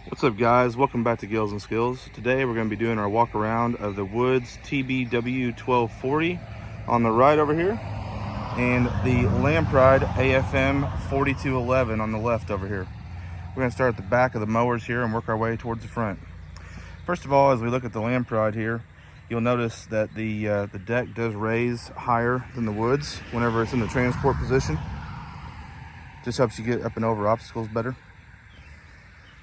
What's up, guys? Welcome back to Gills and Skills. Today we're going to be doing our walk around of the Woods TBW12.40 on the right over here, and the Pride AFM4211 on the left over here. We're going to start at the back of the mowers here and work our way towards the front. First of all, as we look at the Pride here, you'll notice that the deck does raise higher than the Woods whenever it's in the transport position. Just helps you get up and over obstacles better.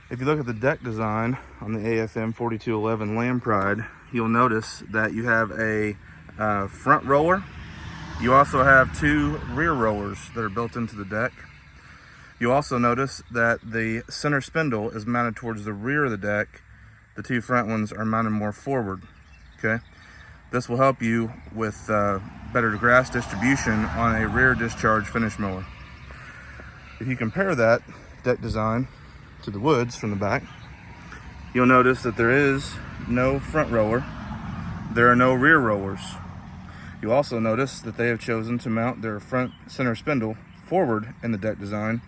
If you look at the deck design on the AFM4211 Pride, you'll notice that you have a front roller. You also have two rear rollers that are built into the deck. You'll also notice that the center spindle is mounted towards the rear of the deck. The two front ones are mounted more forward. Okay, this will help you with better grass distribution on a rear discharge finish mower. If you compare that deck design to the Woods from the back, you'll notice that there is no front roller, there are no rear rollers. You'll also notice that they have chosen to mount their front center spindle forward in the deck design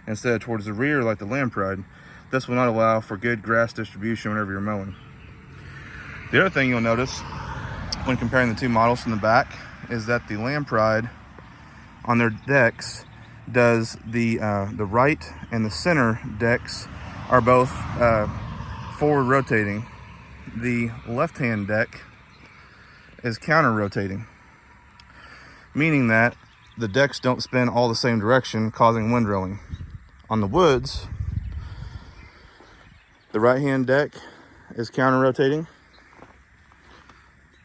instead of towards the rear like the Pride. This will not allow for good grass distribution whenever you're mowing. The other thing you'll notice when comparing the two models from the back is that the Pride on their decks does the right and the center decks are both forward rotating. The left hand deck is counter rotating, meaning that the decks don't spin all the same direction, causing windrowing. On the Woods, the right hand deck is counter rotating,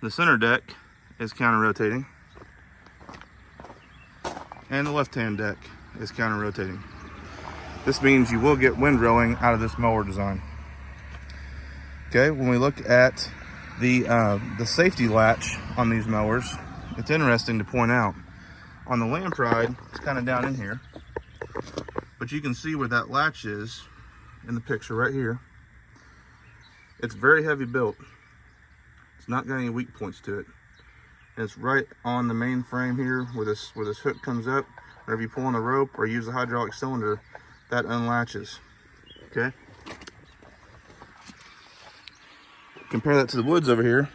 the center deck is counter rotating, and the left hand deck is counter rotating. This means you will get windrowing out of this mower design. Okay, when we look at the safety latch on these mowers, it's interesting to point out on the Pride, it's kind of down in here, but you can see where that latch is in the picture right here. It's very heavy built. It's not got any weak points to it. It's right on the main frame here where this hook comes up. Whenever you pull on the rope or use the hydraulic cylinder, that unlatches. Okay. Compare that to the Woods over here.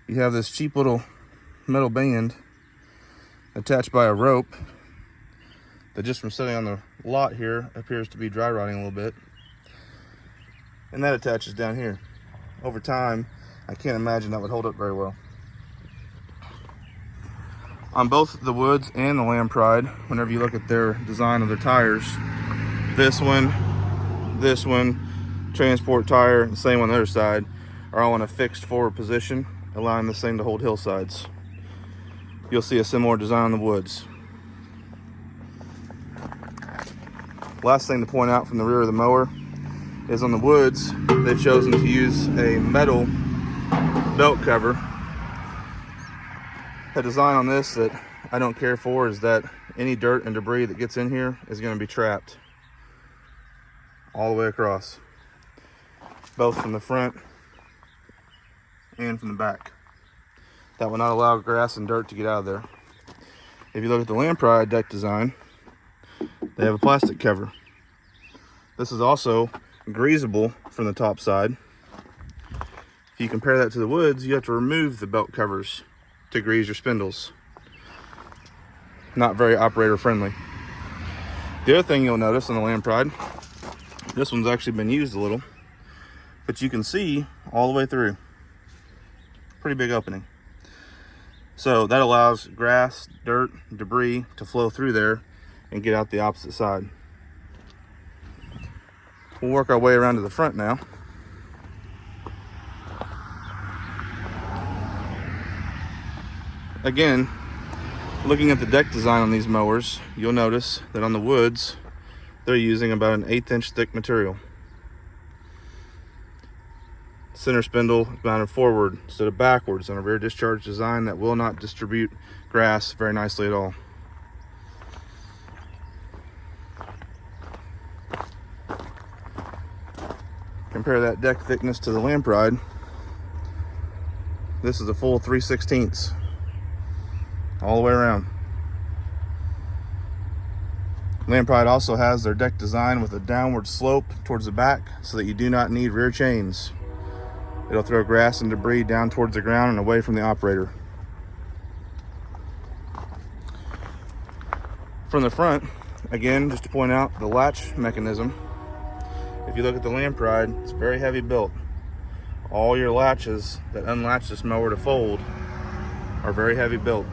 You have this cheap little metal band attached by a rope that, just from sitting on the lot here, appears to be dry rotting a little bit. And that attaches down here. Over time, I can't imagine that would hold up very well. On both the Woods and the Pride, whenever you look at their design of their tires, this one, transport tire, and the same on the other side, are all in a fixed forward position, allowing this thing to hold hillsides. You'll see a similar design on the Woods. Last thing to point out from the rear of the mower is on the Woods, they've chosen to use a metal belt cover. The design on this that I don't care for is that any dirt and debris that gets in here is going to be trapped all the way across, both from the front and from the back. That will not allow grass and dirt to get out of there. If you look at the Pride deck design, they have a plastic cover. This is also greasable from the top side. If you compare that to the Woods, you have to remove the belt covers to grease your spindles. Not very operator friendly. The other thing you'll notice on the Pride, this one's actually been used a little, but you can see all the way through. Pretty big opening. So that allows grass, dirt, debris to flow through there and get out the opposite side. We'll work our way around to the front now. Again, looking at the deck design on these mowers, you'll notice that on the Woods, they're using about an 1/8 inch thick material. Center spindle is mounted forward instead of backwards on a rear discharge design that will not distribute grass very nicely at all. Compare that deck thickness to the Pride. This is a full 3/16 all the way around. Lampride also has their deck design with a downward slope towards the back so that you do not need rear chains. It'll throw grass and debris down towards the ground and away from the operator. From the front, again, just to point out the latch mechanism. If you look at the Lampride, it's very heavy built. All your latches that unlatch this mower to fold are very heavy built.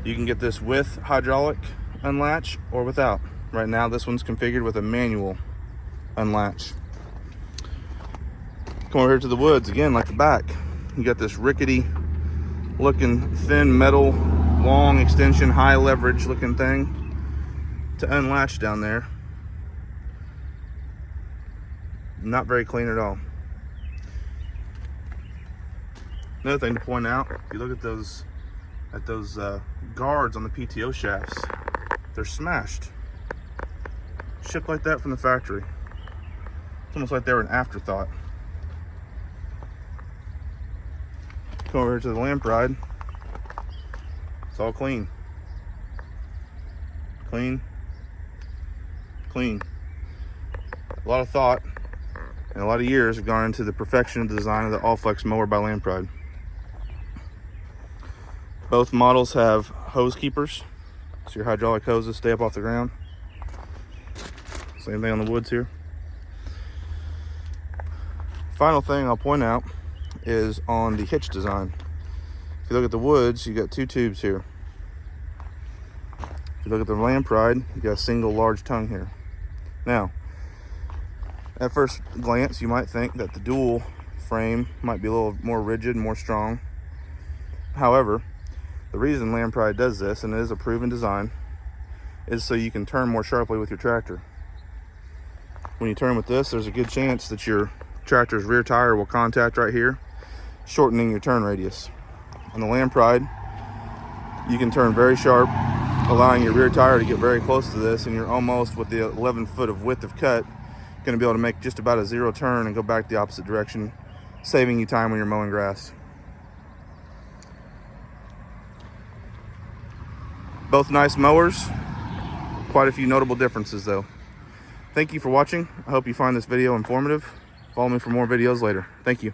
You can get this with hydraulic unlatch or without. Right now this one's configured with a manual unlatch. Come over here to the woods, again, like the back. You got this rickety looking thin metal, long extension, high leverage looking thing to unlatch down there. Not very clean at all. Another thing to point out, if you look at those guards on the PTO shafts, they're smashed. Shipped like that from the factory. It's almost like they were an afterthought. Come over here to the Lampride. It's all clean. Clean. Clean. A lot of thought and a lot of years have gone into the perfection of the design of the All-Flex mower by Lampride. Both models have hose keepers, so your hydraulic hoses stay up off the ground. Same thing on the woods here. Final thing I'll point out is on the hitch design. If you look at the woods, you got two tubes here. If you look at the Lampride, you got a single large tongue here. Now, at first glance, you might think that the dual frame might be a little more rigid and more strong. However, the reason Lampride does this, and it is a proven design, is so you can turn more sharply with your tractor. When you turn with this, there's a good chance that your tractor's rear tire will contact right here, shortening your turn radius. On the Lampride, you can turn very sharp, allowing your rear tire to get very close to this, and you're almost, with the 11 foot of width of cut, going to be able to make just about a zero turn and go back the opposite direction, saving you time when you're mowing grass. Both nice mowers, quite a few notable differences though. Thank you for watching. I hope you find this video informative. Follow me for more videos later. Thank you.